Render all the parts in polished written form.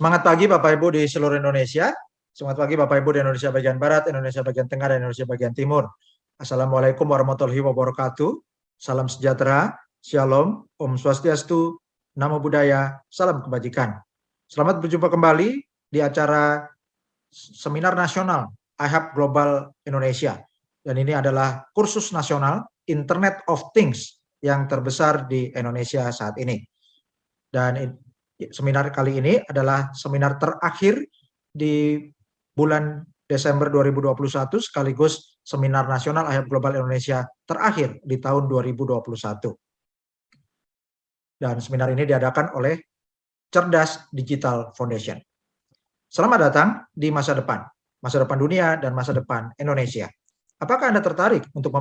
Semangat pagi Bapak Ibu di seluruh Indonesia. Semangat pagi Bapak Ibu di Indonesia bagian Barat, Indonesia bagian Tengah, dan Indonesia bagian Timur. Assalamualaikum warahmatullahi wabarakatuh. Salam sejahtera, Shalom, Om Swastiastu, Namo Buddhaya, Salam Kebajikan. Selamat berjumpa kembali di acara Seminar Nasional IHAP Global Indonesia. Dan ini adalah kursus nasional Internet of Things yang terbesar di Indonesia saat ini. Dan seminar kali ini adalah seminar terakhir di bulan Desember 2021 sekaligus seminar nasional IHAP Global Indonesia terakhir di tahun 2021. Dan seminar ini diadakan oleh Cerdas Digital Foundation. Selamat datang di masa depan dunia dan masa depan Indonesia. Apakah Anda tertarik untuk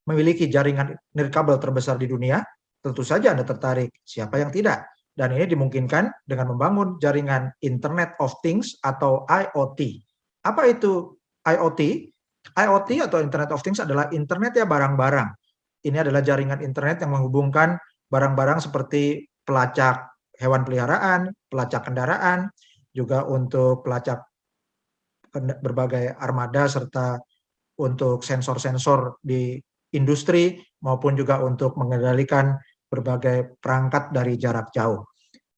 memiliki jaringan nirkabel terbesar di dunia? Tentu saja Anda tertarik, siapa yang tidak? Dan ini dimungkinkan dengan membangun jaringan Internet of Things atau IoT. Apa itu IoT? IoT atau Internet of Things adalah internet ya barang-barang. Ini adalah jaringan internet yang menghubungkan barang-barang seperti pelacak hewan peliharaan, pelacak kendaraan, juga untuk pelacak berbagai armada, serta untuk sensor-sensor di industri, maupun juga untuk mengendalikan berbagai perangkat dari jarak jauh.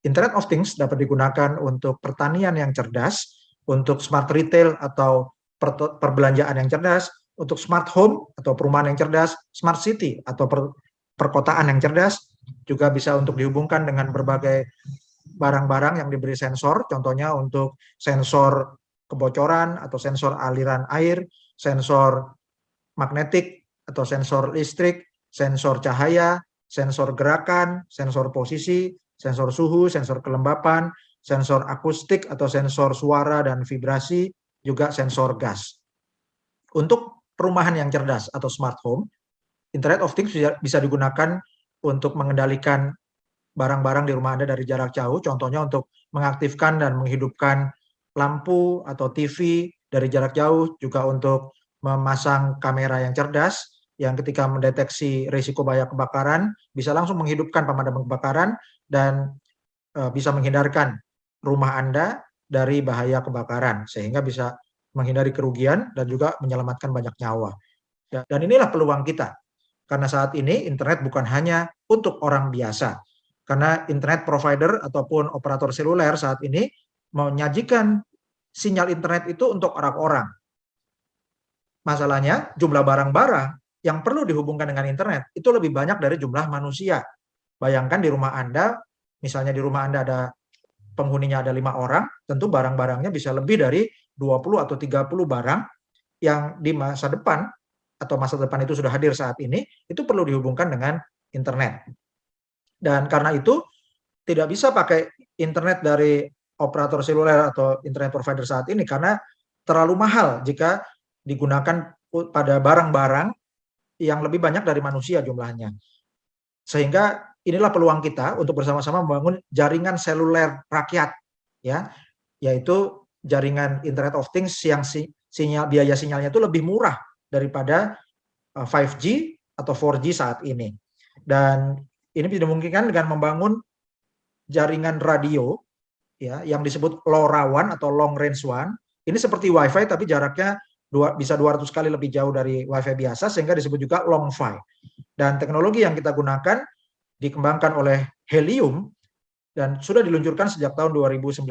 Internet of Things dapat digunakan untuk pertanian yang cerdas, untuk smart retail atau perbelanjaan yang cerdas, untuk smart home atau perumahan yang cerdas, smart city atau perkotaan yang cerdas, juga bisa untuk dihubungkan dengan berbagai barang-barang yang diberi sensor, contohnya untuk sensor kebocoran atau sensor aliran air, sensor magnetik atau sensor listrik, sensor cahaya, sensor gerakan, sensor posisi, sensor suhu, sensor kelembapan, sensor akustik atau sensor suara dan vibrasi, juga sensor gas. Untuk perumahan yang cerdas atau smart home, Internet of Things bisa digunakan untuk mengendalikan barang-barang di rumah Anda dari jarak jauh, contohnya untuk mengaktifkan dan menghidupkan lampu atau TV dari jarak jauh, juga untuk memasang kamera yang cerdas, yang ketika mendeteksi risiko bahaya kebakaran, bisa langsung menghidupkan pemadam kebakaran dan bisa menghindarkan rumah Anda dari bahaya kebakaran, sehingga bisa menghindari kerugian dan juga menyelamatkan banyak nyawa. Dan inilah peluang kita, karena saat ini internet bukan hanya untuk orang biasa, karena internet provider ataupun operator seluler saat ini menyajikan sinyal internet itu untuk orang-orang. Masalahnya jumlah barang-barang yang perlu dihubungkan dengan internet itu lebih banyak dari jumlah manusia. Bayangkan di rumah Anda, misalnya di rumah Anda ada penghuninya ada 5 orang, tentu barang-barangnya bisa lebih dari 20 atau 30 barang yang di masa depan atau masa depan itu sudah hadir saat ini, itu perlu dihubungkan dengan internet. Dan karena itu tidak bisa pakai internet dari operator seluler atau internet provider saat ini, karena terlalu mahal jika digunakan pada barang-barang yang lebih banyak dari manusia jumlahnya. Sehingga inilah peluang kita untuk bersama-sama membangun jaringan seluler rakyat, ya, yaitu jaringan Internet of Things yang biaya sinyalnya itu lebih murah daripada 5G atau 4G saat ini. Dan ini dimungkinkan dengan membangun jaringan radio, ya, yang disebut LoRaWAN atau Long Range WAN. Ini seperti WiFi tapi jaraknya bisa 200 kali lebih jauh dari WiFi biasa, sehingga disebut juga LongFi. Dan teknologi yang kita gunakan dikembangkan oleh Helium dan sudah diluncurkan sejak tahun 2019,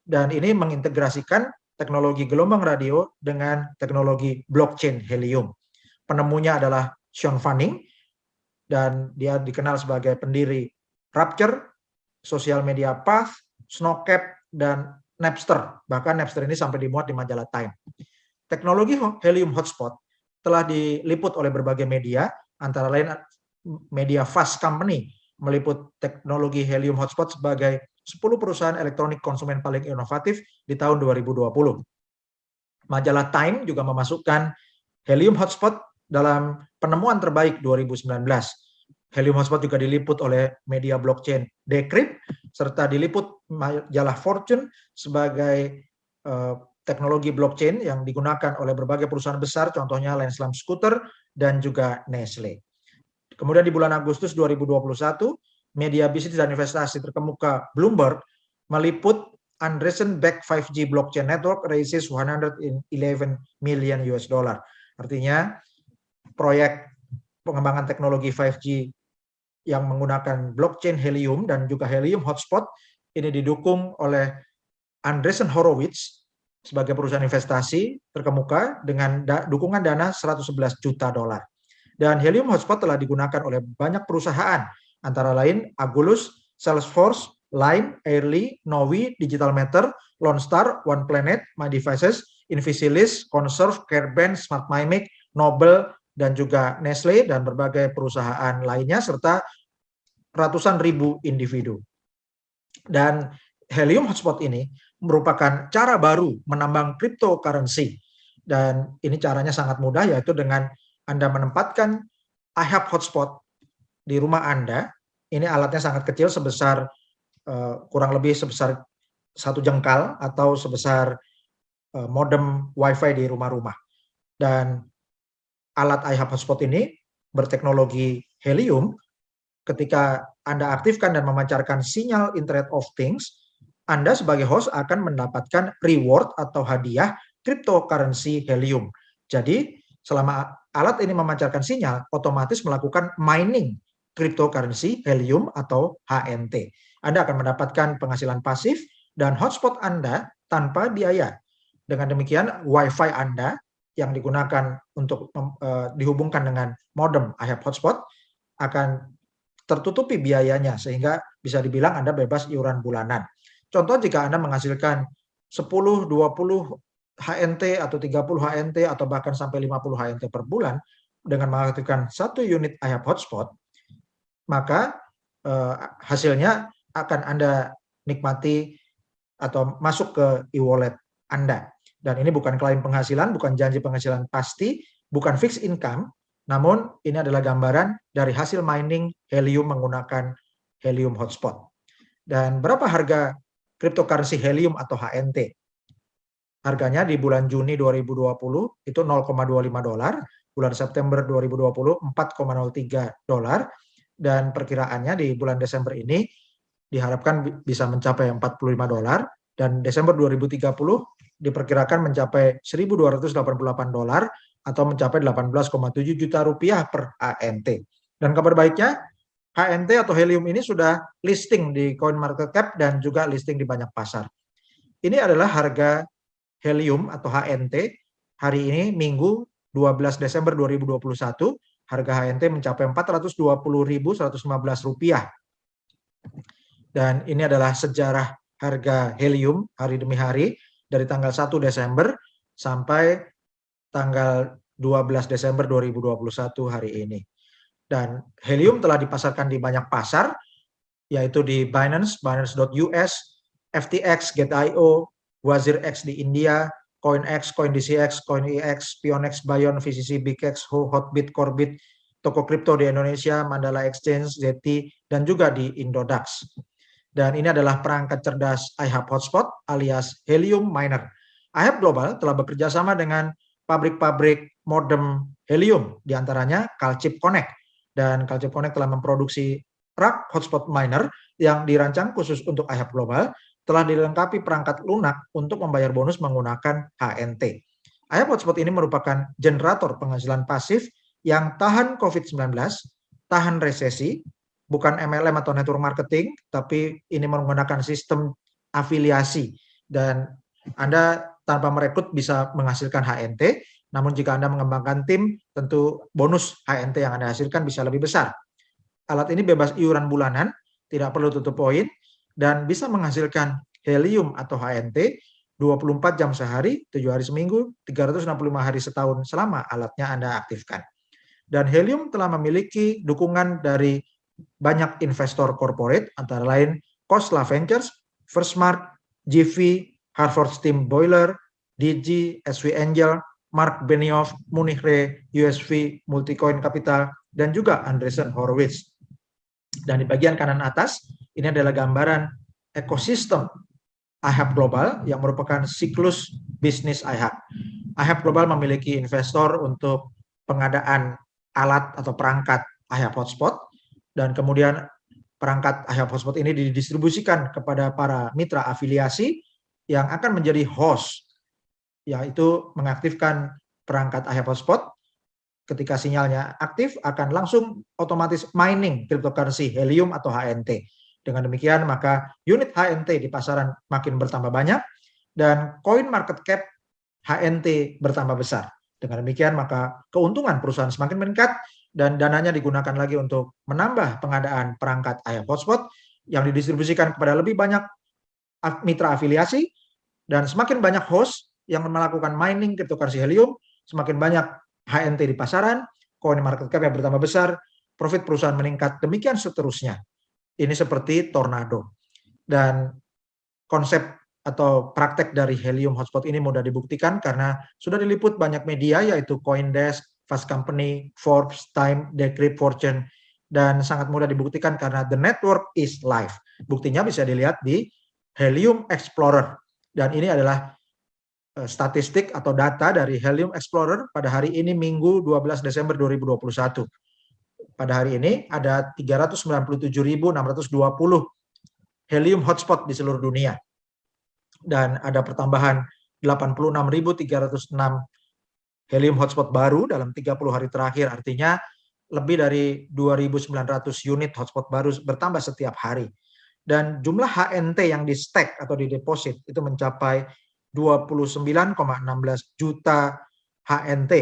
dan ini mengintegrasikan teknologi gelombang radio dengan teknologi blockchain Helium. Penemunya adalah Sean Fanning, dan dia dikenal sebagai pendiri Rapture, Social Media Path, Snowcap, dan Napster. Bahkan Napster ini sampai dimuat di majalah Time. Teknologi Helium Hotspot telah diliput oleh berbagai media, antara lain media Fast Company meliput teknologi Helium Hotspot sebagai 10 perusahaan elektronik konsumen paling inovatif di tahun 2020. Majalah Time juga memasukkan Helium Hotspot dalam penemuan terbaik 2019. Helium Hotspot juga diliput oleh media blockchain Decrypt, serta diliput majalah Fortune sebagai teknologi blockchain yang digunakan oleh berbagai perusahaan besar, contohnya Lenslam Scooter dan juga Nestle. Kemudian di bulan Agustus 2021, media bisnis dan investasi terkemuka Bloomberg meliput Andreessen-backed 5G blockchain network raises 111 million US dollar. Artinya proyek pengembangan teknologi 5G yang menggunakan blockchain Helium dan juga Helium Hotspot ini didukung oleh Andreessen Horowitz sebagai perusahaan investasi terkemuka dengan dukungan dana 111 juta dolar. Dan Helium Hotspot telah digunakan oleh banyak perusahaan, antara lain Agulus, Salesforce, Line, Airly, Novi, Digital Matter, Lone Star, One Planet, My Devices, Invisilis, Conserve, Careband, Smart Mimic, Nobel, dan juga Nestle, dan berbagai perusahaan lainnya, serta ratusan ribu individu. Dan Helium Hotspot ini merupakan cara baru menambang cryptocurrency. Dan ini caranya sangat mudah, yaitu dengan Anda menempatkan iHub Hotspot di rumah Anda. Ini alatnya sangat kecil, sebesar kurang lebih sebesar 1 jengkal atau sebesar modem WiFi di rumah-rumah. Dan alat iHub Hotspot ini berteknologi Helium. Ketika Anda aktifkan dan memancarkan sinyal Internet of Things, Anda sebagai host akan mendapatkan reward atau hadiah cryptocurrency Helium. Jadi selama alat ini memancarkan sinyal, otomatis melakukan mining cryptocurrency Helium atau HNT. Anda akan mendapatkan penghasilan pasif dan hotspot Anda tanpa biaya. Dengan demikian, WiFi Anda yang digunakan untuk dihubungkan dengan modem iHub Hotspot akan tertutupi biayanya, sehingga bisa dibilang Anda bebas iuran bulanan. Contoh, jika Anda menghasilkan 10, 20 HNT atau 30 HNT atau bahkan sampai 50 HNT per bulan dengan mengaktifkan 1 unit iHub Hotspot, maka hasilnya akan Anda nikmati atau masuk ke e-wallet Anda. Dan ini bukan klaim penghasilan, bukan janji penghasilan pasti, bukan fixed income, namun ini adalah gambaran dari hasil mining Helium menggunakan Helium Hotspot. Dan berapa harga cryptocurrency Helium atau HNT? Harganya di bulan Juni 2020 itu 0,25 dolar, bulan September 2020 4,03 dolar, dan perkiraannya di bulan Desember ini diharapkan bisa mencapai 45 dolar, dan Desember 2030 diperkirakan mencapai 1.288 dolar atau mencapai 18,7 juta rupiah per HNT. Dan kabar baiknya, HNT atau Helium ini sudah listing di CoinMarketCap dan juga listing di banyak pasar. Ini adalah harga Helium atau HNT hari ini Minggu 12 Desember 2021, harga HNT mencapai 420.115 rupiah. Dan ini adalah sejarah harga Helium hari demi hari dari tanggal 1 Desember sampai tanggal 12 Desember 2021 hari ini. Dan Helium telah dipasarkan di banyak pasar, yaitu di Binance, Binance.us, FTX, Get.io, WazirX di India, CoinX, CoinDCX, CoinEX, Pionex, Bion, VCC, BigX, Hotbit, Corbit, toko kripto di Indonesia, Mandala Exchange, Zeti, dan juga di Indodax. Dan ini adalah perangkat cerdas iHub Hotspot alias Helium Miner. iHub Global telah bekerja sama dengan pabrik-pabrik modem Helium, diantaranya Calchip Connect. Dan Calchip Connect telah memproduksi rak hotspot miner yang dirancang khusus untuk iHub Global, telah dilengkapi perangkat lunak untuk membayar bonus menggunakan HNT. iHub Hotspot ini merupakan generator penghasilan pasif yang tahan COVID-19, tahan resesi, bukan MLM atau network marketing, tapi ini menggunakan sistem afiliasi. Dan Anda tanpa merekrut bisa menghasilkan HNT, namun jika Anda mengembangkan tim, tentu bonus HNT yang Anda hasilkan bisa lebih besar. Alat ini bebas iuran bulanan, tidak perlu tutup poin, dan bisa menghasilkan Helium atau HNT 24 jam sehari, 7 hari seminggu, 365 hari setahun selama alatnya Anda aktifkan. Dan Helium telah memiliki dukungan dari banyak investor corporate, antara lain Khosla Ventures, Firstmark, GV, Harvard Steam Boiler, DG, SV Angel, Mark Benioff, Munich Re, USV, Multicoin Capital, dan juga Andreessen Horowitz. Dan di bagian kanan atas, ini adalah gambaran ekosistem iHub Global yang merupakan siklus bisnis iHub. iHub Global memiliki investor untuk pengadaan alat atau perangkat iHub Hotspot, dan kemudian perangkat iHub Hotspot ini didistribusikan kepada para mitra afiliasi yang akan menjadi host, yaitu mengaktifkan perangkat IHAP hotspot. Ketika sinyalnya aktif, akan langsung otomatis mining cryptocurrency Helium atau HNT. Dengan demikian, maka unit HNT di pasaran makin bertambah banyak, dan coin market cap HNT bertambah besar. Dengan demikian, maka keuntungan perusahaan semakin meningkat, dan dananya digunakan lagi untuk menambah pengadaan perangkat IHAP hotspot yang didistribusikan kepada lebih banyak mitra afiliasi, dan semakin banyak host yang melakukan mining cryptocurrency Helium, semakin banyak HNT di pasaran, coin market cap yang bertambah besar, profit perusahaan meningkat, demikian seterusnya. Ini seperti tornado. Dan konsep atau praktek dari Helium hotspot ini mudah dibuktikan karena sudah diliput banyak media, yaitu CoinDesk, Fast Company, Forbes, Time, Decrypt, Fortune, dan sangat mudah dibuktikan karena the network is live. Buktinya bisa dilihat di Helium Explorer, dan ini adalah statistik atau data dari Helium Explorer pada hari ini Minggu 12 Desember 2021. Pada hari ini ada 397.620 Helium hotspot di seluruh dunia. Dan ada pertambahan 86.306 Helium hotspot baru dalam 30 hari terakhir. Artinya lebih dari 2.900 unit hotspot baru bertambah setiap hari. Dan jumlah HNT yang di stack atau di deposit itu mencapai 29,16 juta HNT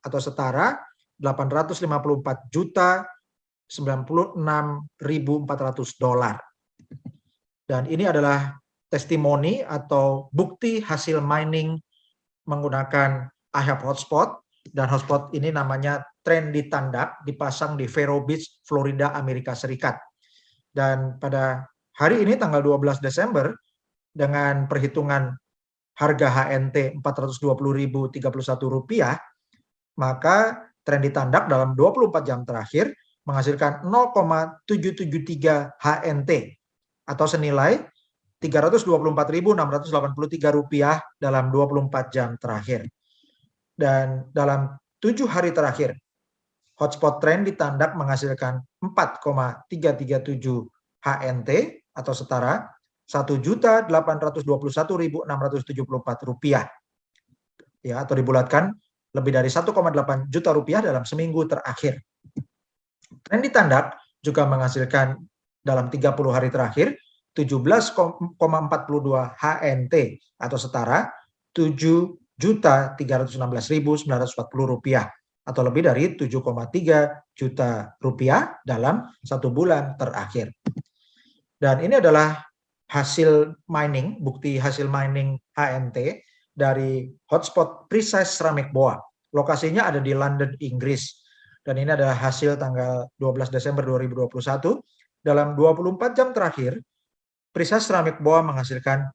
atau setara 854 juta 96.400 dolar. Dan ini adalah testimoni atau bukti hasil mining menggunakan IHAP hotspot, dan hotspot ini namanya Trendy Tandak, dipasang di Vero Beach, Florida, Amerika Serikat. Dan pada hari ini tanggal 12 Desember dengan perhitungan harga HNT Rp420.031, maka Trendy Tandak dalam 24 jam terakhir menghasilkan 0,773 HNT atau senilai Rp324.683 dalam 24 jam terakhir. Dan dalam 7 hari terakhir, hotspot Trendy Tandak menghasilkan 4,337 HNT atau setara Rp1.821.674, ya, atau dibulatkan lebih dari 1,8 juta rupiah dalam seminggu terakhir. Trendy Tandak juga menghasilkan dalam 30 hari terakhir 17,42 HNT atau setara Rp7.316.940 atau lebih dari 7,3 juta rupiah dalam 1 bulan terakhir. Dan ini adalah hasil mining, bukti hasil mining HNT dari hotspot Precise Ceramic Boa. Lokasinya ada di London, Inggris. Dan ini adalah hasil tanggal 12 Desember 2021. Dalam 24 jam terakhir, Precise Ceramic Boa menghasilkan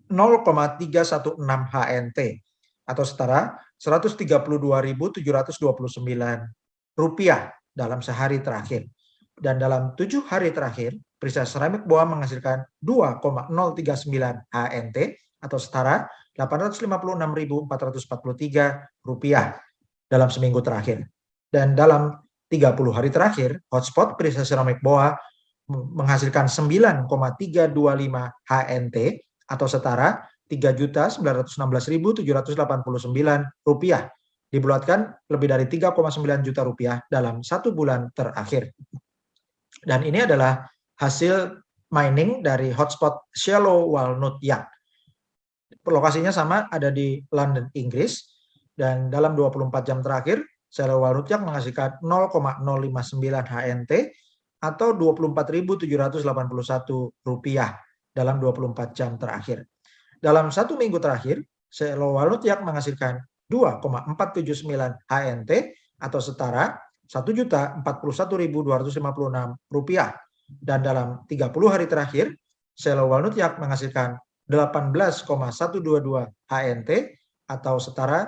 0,316 HNT atau setara Rp132.729 dalam sehari terakhir. Dan dalam 7 hari terakhir, Precise Ceramic Boa menghasilkan 2,039 HNT atau setara Rp856.443 dalam seminggu terakhir. Dan dalam 30 hari terakhir, hotspot Precise Ceramic Boa menghasilkan 9,325 HNT atau setara Rp3.916.789, dibulatkan lebih dari 3,9 juta rupiah dalam 1 bulan terakhir. Dan ini adalah hasil mining dari hotspot Shallow Walnut Yacht. Lokasinya sama, ada di London, Inggris, dan dalam 24 jam terakhir Shallow Walnut Yacht menghasilkan 0,059 HNT atau Rp24.781 dalam 24 jam terakhir. Dalam 1 minggu terakhir, Shallow Walnut Yacht menghasilkan 2,479 HNT atau setara Rp1.041.256. Dan dalam 30 hari terakhir, Shallow Walnut Yacht menghasilkan 18,122 HNT atau setara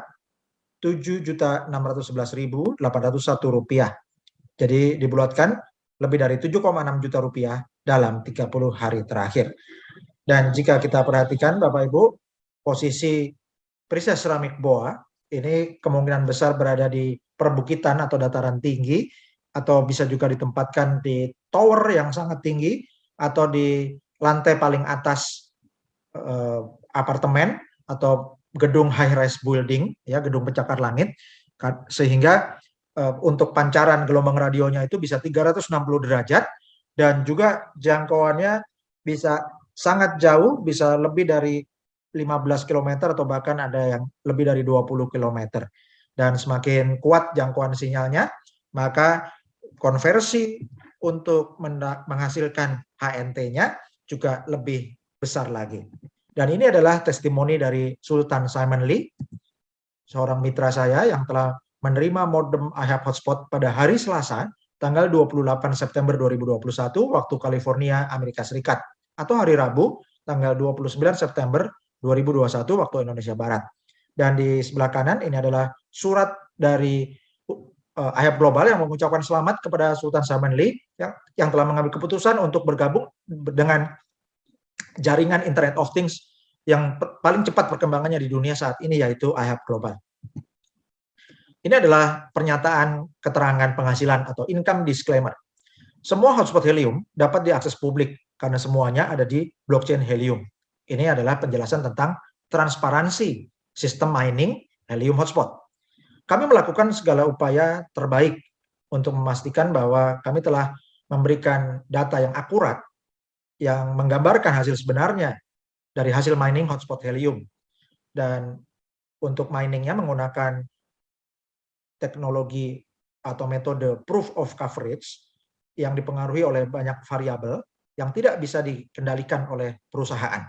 Rp7.611.801. Jadi dibulatkan lebih dari 7,6 juta rupiah dalam 30 hari terakhir. Dan jika kita perhatikan Bapak Ibu, posisi Precise Ceramic Boa ini kemungkinan besar berada di perbukitan atau dataran tinggi, atau bisa juga ditempatkan di tower yang sangat tinggi atau di lantai paling atas apartemen atau gedung high rise building, ya, gedung pencakar langit, sehingga untuk pancaran gelombang radionya itu bisa 360 derajat dan juga jangkauannya bisa sangat jauh, bisa lebih dari 15 km atau bahkan ada yang lebih dari 20 km. Dan semakin kuat jangkauan sinyalnya, maka konversi untuk menghasilkan HNT-nya juga lebih besar lagi. Dan ini adalah testimoni dari Sultan Simon Lee, seorang mitra saya yang telah menerima modem IHAP hotspot pada hari Selasa, tanggal 28 September 2021 waktu California, Amerika Serikat, atau hari Rabu, tanggal 29 September 2021 waktu Indonesia Barat. Dan di sebelah kanan ini adalah surat dari IHAP Global yang mengucapkan selamat kepada Sultan Simon Lee yang telah mengambil keputusan untuk bergabung dengan jaringan Internet of Things yang paling cepat perkembangannya di dunia saat ini, yaitu IHAP Global. Ini adalah pernyataan keterangan penghasilan atau income disclaimer. Semua hotspot Helium dapat diakses publik karena semuanya ada di blockchain Helium. Ini adalah penjelasan tentang transparansi sistem mining Helium hotspot. Kami melakukan segala upaya terbaik untuk memastikan bahwa kami telah memberikan data yang akurat yang menggambarkan hasil sebenarnya dari hasil mining hotspot Helium. Dan untuk miningnya menggunakan teknologi atau metode proof of coverage yang dipengaruhi oleh banyak variabel yang tidak bisa dikendalikan oleh perusahaan.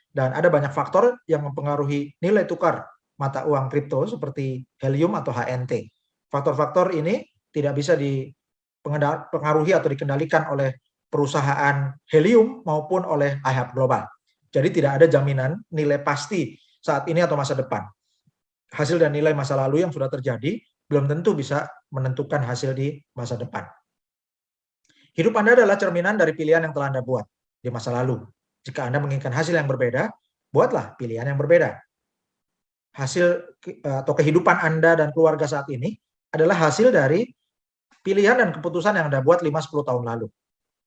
Dan ada banyak faktor yang mempengaruhi nilai tukar mata uang kripto seperti Helium atau HNT. Faktor-faktor ini tidak bisa dipengaruhi atau dikendalikan oleh perusahaan Helium maupun oleh IHAP Global. Jadi tidak ada jaminan nilai pasti saat ini atau masa depan. Hasil dan nilai masa lalu yang sudah terjadi belum tentu bisa menentukan hasil di masa depan. Hidup Anda adalah cerminan dari pilihan yang telah Anda buat di masa lalu. Jika Anda menginginkan hasil yang berbeda, buatlah pilihan yang berbeda. Hasil atau kehidupan Anda dan keluarga saat ini adalah hasil dari pilihan dan keputusan yang Anda buat 5-10 tahun lalu.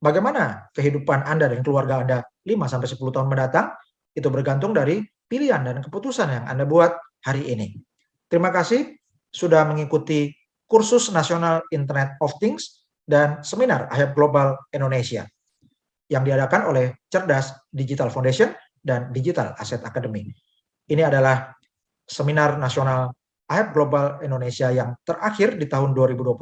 Bagaimana kehidupan Anda dan keluarga Anda 5-10 tahun mendatang? Itu bergantung dari pilihan dan keputusan yang Anda buat hari ini. Terima kasih sudah mengikuti kursus nasional Internet of Things dan seminar IHAP Global Indonesia yang diadakan oleh Cerdas Digital Foundation dan Digital Asset Academy. Ini adalah seminar nasional IHAP Global Indonesia yang terakhir di tahun 2021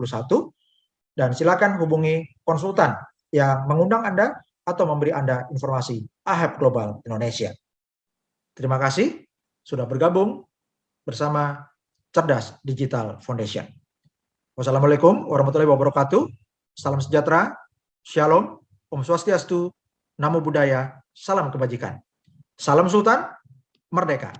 dan silakan hubungi konsultan yang mengundang Anda atau memberi Anda informasi IHAP Global Indonesia. Terima kasih sudah bergabung bersama Cerdas Digital Foundation. Wassalamualaikum warahmatullahi wabarakatuh. Salam sejahtera, shalom, Om Swastiastu, Namo Buddhaya, salam kebajikan. Salam Sultan, merdeka.